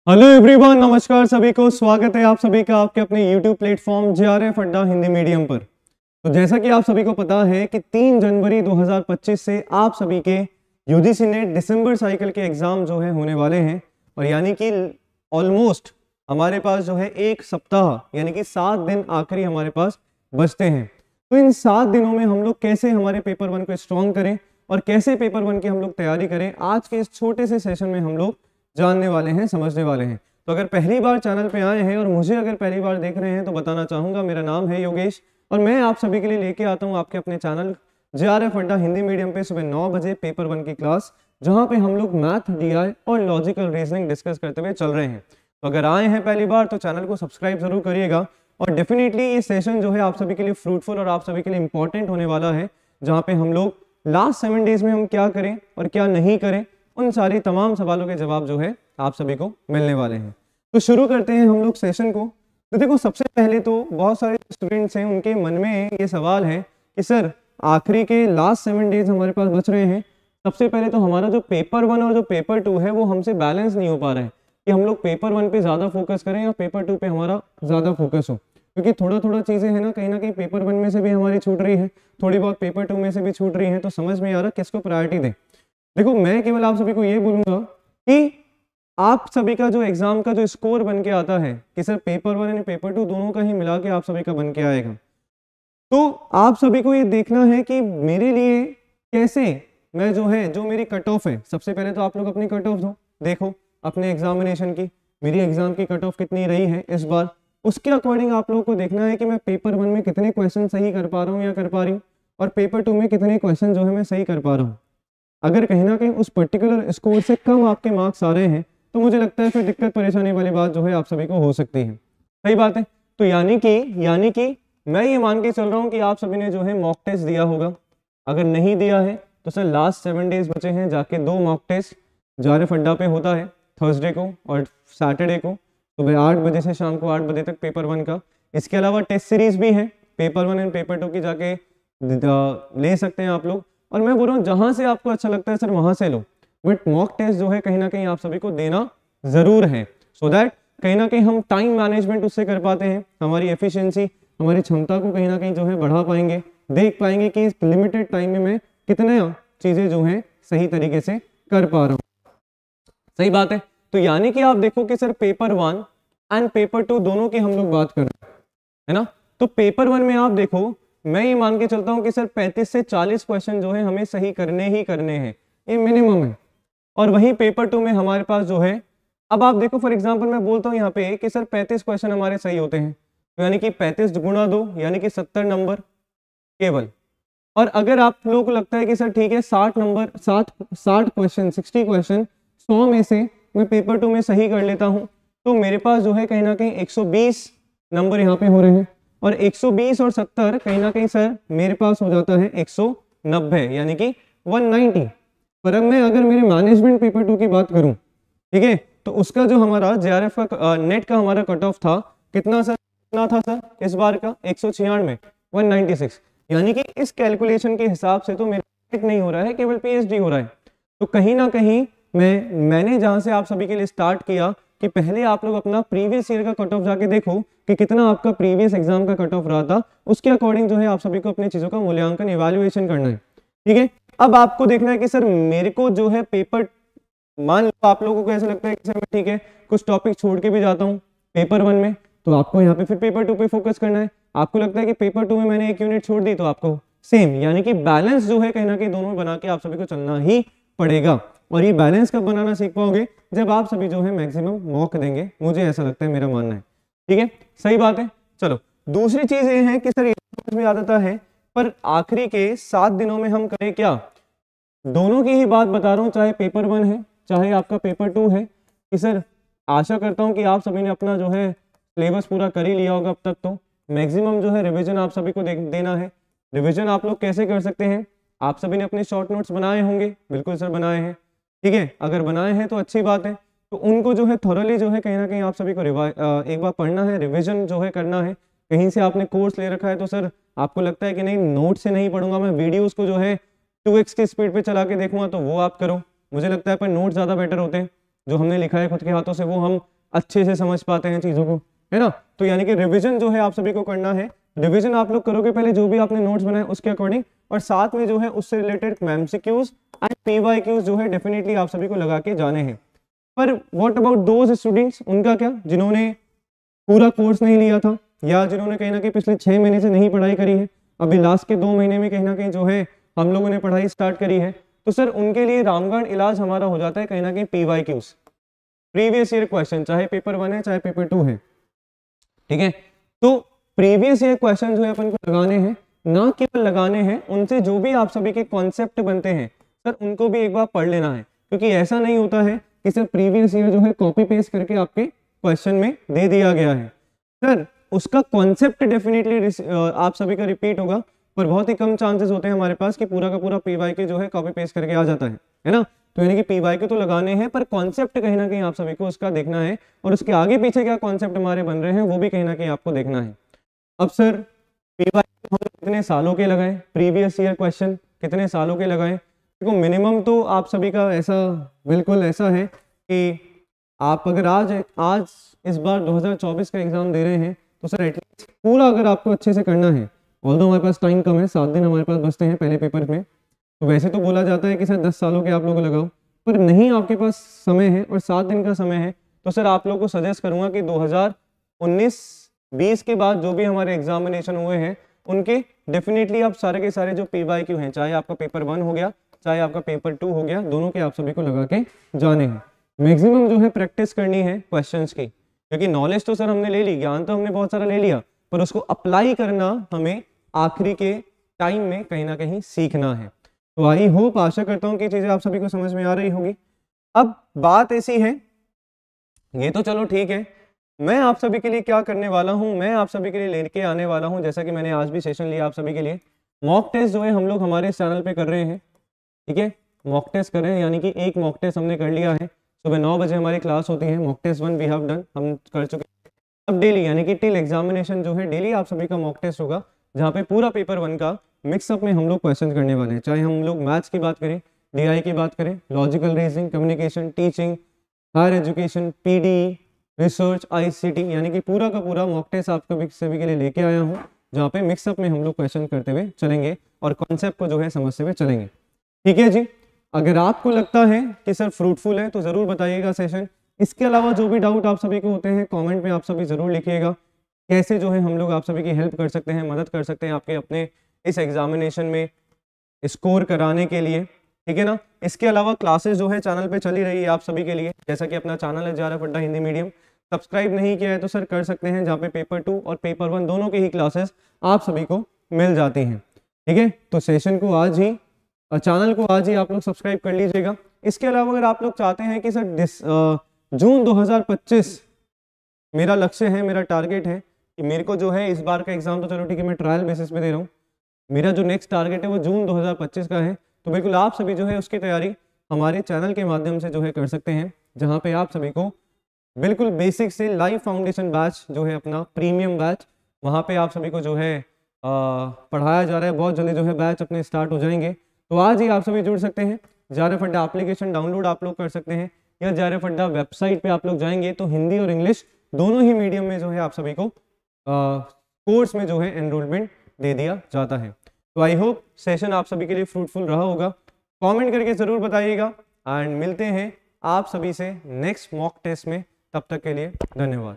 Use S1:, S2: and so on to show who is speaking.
S1: Hello everyone, नमस्कार सभी को। स्वागत है आप सभी का आपके अपने YouTube प्लेटफॉर्म JRF अड्डा हिंदी मीडियम पर। तो जैसा कि आप सभी को पता है कि 3 जनवरी 2025 से आप सभी के UGC नेट दिसंबर साइकिल के एग्जाम जो है होने वाले हैं, और यानी कि ऑलमोस्ट हमारे पास जो है एक सप्ताह यानी कि 7 दिन आखिरी हमारे पास बचते हैं। तो इन 7 दिनों में हम लोग कैसे हमारे पेपर 1 को स्ट्रॉन्ग करें और कैसे पेपर 1 की हम लोग तैयारी करें, आज के इस छोटे से सेशन में हम लोग जानने वाले हैं, समझने वाले हैं। तो अगर पहली बार चैनल पे आए हैं और मुझे अगर पहली बार देख रहे हैं तो बताना चाहूँगा, मेरा नाम है योगेश और मैं आप सभी के लिए लेके आता हूँ आपके अपने चैनल JRF अड्डा हिंदी मीडियम पे सुबह 9 बजे पेपर 1 की क्लास, जहाँ पे हम लोग मैथ, DI और लॉजिकल रीजनिंग डिस्कस करते हुए चल रहे हैं। तो अगर आए हैं पहली बार तो चैनल को सब्सक्राइब जरूर करिएगा, और डेफिनेटली ये सेशन जो है आप सभी के लिए फ्रूटफुल और आप सभी के लिए इंपॉर्टेंट होने वाला है, जहाँ पे हम लोग लास्ट 7 डेज में हम क्या करें और क्या नहीं करें, उन सारी तमाम सवालों के जवाब जो है आप सभी को मिलने वाले हैं। तो शुरू करते हैं हम लोग सेशन को। तो देखो, सबसे पहले तो बहुत सारे स्टूडेंट्स हैं, उनके मन में ये सवाल है कि सर आखिरी के लास्ट 7 डेज हमारे पास बच रहे हैं। सबसे पहले तो हमारा जो पेपर 1 और जो पेपर 2 है वो हमसे बैलेंस नहीं हो पा रहा है कि हम लोग पेपर 1 पे ज़्यादा फोकस करें या पेपर 2 पे हमारा ज़्यादा फोकस हो, क्योंकि थोड़ा थोड़ा चीज़ें हैं ना कहीं पेपर 1 में से भी हमारी छूट रही है, थोड़ी बहुत पेपर 2 में से भी छूट रही है। तो समझ में आ रहा किसको प्रायोरिटी दें। देखो, मैं केवल आप सभी को ये बोलूँगा कि आप सभी का जो एग्जाम का जो स्कोर बन के आता है कि सर पेपर 1 और पेपर 2 दोनों का ही मिला के आप सभी का बन के आएगा, तो आप सभी को ये देखना है कि मेरे लिए कैसे मैं जो मेरी कट ऑफ है। सबसे पहले तो आप लोग अपनी कट ऑफ देखो अपने एग्जामिनेशन की, मेरी एग्जाम की कट ऑफ कितनी रही है इस बार, उसके अकॉर्डिंग आप लोगों को देखना है कि मैं पेपर 1 में कितने क्वेश्चन सही कर पा रहा हूँ या कर पा रही हूँ, और पेपर 2 में कितने क्वेश्चन जो है मैं सही कर पा रहा हूँ। अगर कहीं ना कहीं उस पर्टिकुलर स्कोर से कम आपके मार्क्स आ रहे हैं तो मुझे लगता है फिर दिक्कत परेशानी वाली बात जो है आप सभी को हो सकती है। सही बात है। तो यानी कि मैं ये मान के चल रहा हूँ कि आप सभी ने जो है मॉक टेस्ट दिया होगा। अगर नहीं दिया है तो सर लास्ट 7 डेज बचे हैं, जाके 2 मॉक टेस्ट JRF अड्डा पे होता है, थर्सडे को और सैटरडे को सुबह 8 बजे से शाम को 8 बजे तक पेपर 1 का। इसके अलावा टेस्ट सीरीज भी है पेपर 1 एंड पेपर 2 की, जाके ले सकते हैं आप लोग। और मैं बोल रहा हूँ जहाँ से आपको अच्छा लगता है सर वहाँ से लो, बट मॉक टेस्ट जो है कहीं ना कहीं आप सभी को देना ज़रूर है, सो दैट कहीं ना कहीं हम टाइम मैनेजमेंट उससे कर पाते हैं, हमारी एफिशिएंसी, हमारी क्षमता को कहीं ना कहीं जो है बढ़ा पाएंगे, देख पाएंगे कि इस लिमिटेड टाइम में मैं कितने चीज़ें जो हैं सही तरीके से कर पा रहा हूँ। सही बात है। तो यानी कि आप देखो कि सर पेपर 1 एंड पेपर 2 दोनों की हम लोग बात कर रहे हैं, है ना। तो पेपर 1 में आप देखो, मैं ये मान के चलता हूँ कि सर 35 से 40 क्वेश्चन जो है हमें सही करने ही करने हैं, ये मिनिमम है। और वहीं पेपर 2 में हमारे पास जो है, अब आप देखो फॉर एग्जांपल मैं बोलता हूँ यहाँ पे कि सर 35 क्वेश्चन हमारे सही होते हैं, तो यानी कि 35 गुणा 2 यानी कि 70 नंबर केवल। और अगर आप लोगों को लगता है कि सर ठीक है 60 क्वेश्चन 60 क्वेश्चन 100 में से मैं पेपर 2 में सही कर लेता हूँ, तो मेरे पास जो है कहीं ना कहीं 120 नंबर यहाँ पे हो रहे हैं, और 120 और 70 कहीं ना कहीं सर मेरे पास हो जाता है 190 यानी कि 190। पर अब मैं अगर मेरे मैनेजमेंट पेपर 2 की बात करूं, ठीक है, तो उसका जो हमारा JRF का नेट का हमारा कट ऑफ था कितना सर, कितना था सर इस बार का 196 196, यानी कि इस कैलकुलेशन के हिसाब से तो मेरा नेट नहीं हो रहा है, केवल PhD हो रहा है। तो कहीं ना कहीं मैंने जहाँ से आप सभी के लिए स्टार्ट किया कि पहले आप लोग अपना प्रीवियस ईयर का कट ऑफ जाके देखो कि कितना आपका प्रीवियस एग्जाम का कट ऑफ रहा था, उसके अकॉर्डिंग जो है आप सभी को अपनी चीज़ों का मूल्यांकन इवैल्यूएशन करना है। ठीक है, अब आपको देखना है कि सर मेरे को जो है पेपर, मान लो आप लोगों को ऐसा लगता है कि सर मैं ठीक है कुछ टॉपिक छोड़ के भी जाता हूँ पेपर 1 में, तो आपको यहाँ पे फिर पेपर 2 पे फोकस करना है। आपको लगता है कि पेपर 2 में मैंने एक यूनिट छोड़ दी, तो आपको सेम यानी कि बैलेंस जो है कहीं ना कहीं दोनों बना के आप सभी को चलना ही पड़ेगा। और ये बैलेंस कब बनाना सीख पाओगे, जब आप सभी जो है मैक्सिमम मॉक देंगे, मुझे ऐसा लगता है, मेरा मानना है। ठीक है, सही बात है। चलो, दूसरी चीज ये है कि सर समझ में आ जाता है, पर आखिरी के 7 दिनों में हम करें क्या, दोनों की ही बात बता रहा हूँ, चाहे पेपर 1 है चाहे आपका पेपर 2 है, कि सर आशा करता हूँ कि आप सभी ने अपना जो है सिलेबस पूरा कर ही लिया होगा अब तक। तो मैक्सिमम जो है रिवीजन आप सभी को देना है। रिवीजन आप लोग कैसे कर सकते हैं, आप सभी ने अपने शॉर्ट नोट्स बनाए होंगे, बिल्कुल सर बनाए हैं, ठीक है। अगर बनाए हैं तो अच्छी बात है, तो उनको जो है थॉरली जो है कहीं ना कहीं आप सभी को एक बार पढ़ना है, रिवीजन जो है करना है। कहीं से आपने कोर्स ले रखा है तो सर आपको लगता है कि नहीं नोट से नहीं पढ़ूंगा मैं, वीडियोस को जो है 2x की स्पीड पे चला के देखूंगा, तो वो आप करो। मुझे लगता है पर नोट ज़्यादा बेटर होते हैं, जो हमने लिखा है खुद के हाथों से वो हम अच्छे से समझ पाते हैं चीज़ों को, है ना। तो यानी कि रिविजन जो है आप सभी को करना है। रिविजन आप लोग करोगे पहले जो भी आपने नोट्स बनाए उसके अकॉर्डिंग, और साथ में जो है उससे रिलेटेड एमसीक्यूज एंड पीवाईक्यूज जो है डेफिनेटली आप सभी को लगा के जाने हैं। पर व्हाट अबाउट दोज स्टूडेंट्स, उनका क्या, जिन्होंने पूरा कोर्स नहीं लिया था या जिन्होंने कहीं ना कहीं पिछले 6 महीने से नहीं पढ़ाई करी है, अभी लास्ट के 2 महीने में कहीं ना कहीं जो है हम लोगों ने पढ़ाई स्टार्ट करी है, तो सर उनके लिए रामगढ़ इलाज हमारा हो जाता है कहीं ना कहीं पीवाईक्यूज, प्रीवियस ईयर क्वेश्चन, चाहे पेपर 1 है चाहे पेपर 2 है, ठीक है। तो प्रीवियस ईयर क्वेश्चन जो है अपन को लगाने हैं, ना केवल लगाने हैं, उनसे जो भी आप सभी के कॉन्सेप्ट बनते हैं सर उनको भी एक बार पढ़ लेना है, क्योंकि ऐसा नहीं होता है कि सर प्रीवियस ईयर जो है कॉपी पेस्ट करके आपके क्वेश्चन में दे दिया गया है, सर उसका कॉन्सेप्ट डेफिनेटली आप सभी का रिपीट होगा, पर बहुत ही कम चांसेस होते हैं हमारे पास कि पूरा का पूरा पीवाईक्यू जो है कॉपी पेस्ट करके आ जाता है ना। तो यानी कि पीवाईक्यू तो लगाने हैं, पर कॉन्सेप्ट कहीं ना कहीं आप सभी को उसका देखना है, और उसके आगे पीछे क्या कॉन्सेप्ट हमारे बन रहे हैं वो भी कहीं ना कहीं आपको देखना है। अब सर पीवाईक्यू हम कितने सालों के लगाए, प्रीवियस ईयर क्वेश्चन कितने सालों के लगाए, देखो मिनिमम तो आप सभी का ऐसा बिल्कुल ऐसा है कि आप अगर आज इस बार 2024 का एग्जाम दे रहे हैं तो सर एटलीस्ट पूरा अगर आपको अच्छे से करना है, ऑल्दो हमारे पास टाइम कम है, 7 दिन हमारे पास बचते हैं पहले पेपर में, तो वैसे तो बोला जाता है कि सर 10 सालों के आप लोग लगाओ, पर नहीं आपके पास समय है और 7 दिन का समय है, तो सर आप लोग को सजेस्ट करूंगा कि 2019-20 के बाद जो भी हमारे एग्जामिनेशन हुए हैं उनके डेफिनेटली आप सारे के सारे जो पीवाईक्यू हैं, चाहे आपका पेपर 1 हो गया चाहे आपका पेपर 2 हो गया, दोनों के आप सभी को लगा के जाने हैं। मैक्सिमम जो है प्रैक्टिस करनी है क्वेश्चंस की, क्योंकि नॉलेज तो सर हमने ले ली, ज्ञान तो हमने बहुत सारा ले लिया, पर उसको अप्लाई करना हमें आखिरी के टाइम में कहीं ना कहीं सीखना है। तो आई होप, आशा करता हूँ कि चीज़ें आप सभी को समझ में आ रही होगी। अब बात ऐसी है, ये तो चलो ठीक है, मैं आप सभी के लिए क्या करने वाला हूँ, मैं आप सभी के लिए लेके आने वाला हूँ, जैसा कि मैंने आज भी सेशन लिया आप सभी के लिए, मॉक टेस्ट जो है हम लोग हमारे इस चैनल पे कर रहे हैं, ठीक है। मॉक टेस्ट कर रहे हैं, यानी कि एक मॉक टेस्ट हमने कर लिया है, सुबह 9 बजे हमारी क्लास होती है, mock test 1 we have done, हम कर चुके हैं। अब डेली यानी कि टिल एग्जामिनेशन जो है डेली आप सभी का मॉक टेस्ट होगा, जहाँ पे पूरा पेपर 1 का मिक्सअप में हम लोग क्वेश्चन करने वाले हैं, चाहे हम लोग मैथ्स की बात करें, डीआई की बात करें, logical reasoning, communication, teaching, higher education, PD, research, ICT, यानी कि पूरा का पूरा मॉक टेस्ट आप सभी के लिए लेके आया हूँ, जहाँ पे मिक्सअप में हम लोग क्वेश्चन करते हुए चलेंगे और कॉन्सेप्ट को जो है समझते हुए चलेंगे, ठीक है जी। अगर आपको लगता है कि सर फ्रूटफुल है तो ज़रूर बताइएगा सेशन। इसके अलावा जो भी डाउट आप सभी को होते हैं कमेंट में आप सभी ज़रूर लिखिएगा, कैसे जो है हम लोग आप सभी की हेल्प कर सकते हैं, मदद कर सकते हैं आपके अपने इस एग्जामिनेशन में स्कोर कराने के लिए, ठीक है ना। इसके अलावा क्लासेस जो है चैनल पे चली रही है आप सभी के लिए, जैसा कि अपना चैनल है JRF अड्डा हिंदी मीडियम, सब्सक्राइब नहीं किया है तो सर कर सकते हैं, जहाँ पे पेपर 2 और पेपर 1 दोनों की ही क्लासेस आप सभी को मिल जाती हैं, ठीक है। तो सेशन को आज ही, चैनल को आज ही आप लोग सब्सक्राइब कर लीजिएगा। इसके अलावा अगर आप लोग चाहते हैं कि सर जून 2025 मेरा लक्ष्य है, मेरा टारगेट है कि मेरे को जो है इस बार का एग्जाम तो चलो ठीक है मैं ट्रायल बेसिस पे दे रहा हूँ, मेरा जो नेक्स्ट टारगेट है वो जून 2025 का है, तो बिल्कुल आप सभी जो है उसकी तैयारी हमारे चैनल के माध्यम से जो है कर सकते हैं, जहाँ पे आप सभी को बिल्कुल बेसिक से लाइव फाउंडेशन बैच जो है अपना प्रीमियम बैच, वहाँ पे आप सभी को जो है पढ़ाया जा रहा है, बहुत जल्दी जो है बैच अपने स्टार्ट हो जाएंगे। तो आज ही आप सभी जुड़ सकते हैं, JRF अड्डा एप्लीकेशन डाउनलोड आप लोग कर सकते हैं, या JRF अड्डा वेबसाइट पे आप लोग जाएंगे तो हिंदी और इंग्लिश दोनों ही मीडियम में जो है आप सभी को कोर्स में जो है एनरोलमेंट दे दिया जाता है। तो आई होप सेशन आप सभी के लिए फ्रूटफुल रहा होगा, कमेंट करके ज़रूर बताइएगा, एंड मिलते हैं आप सभी से नेक्स्ट मॉक टेस्ट में, तब तक के लिए धन्यवाद।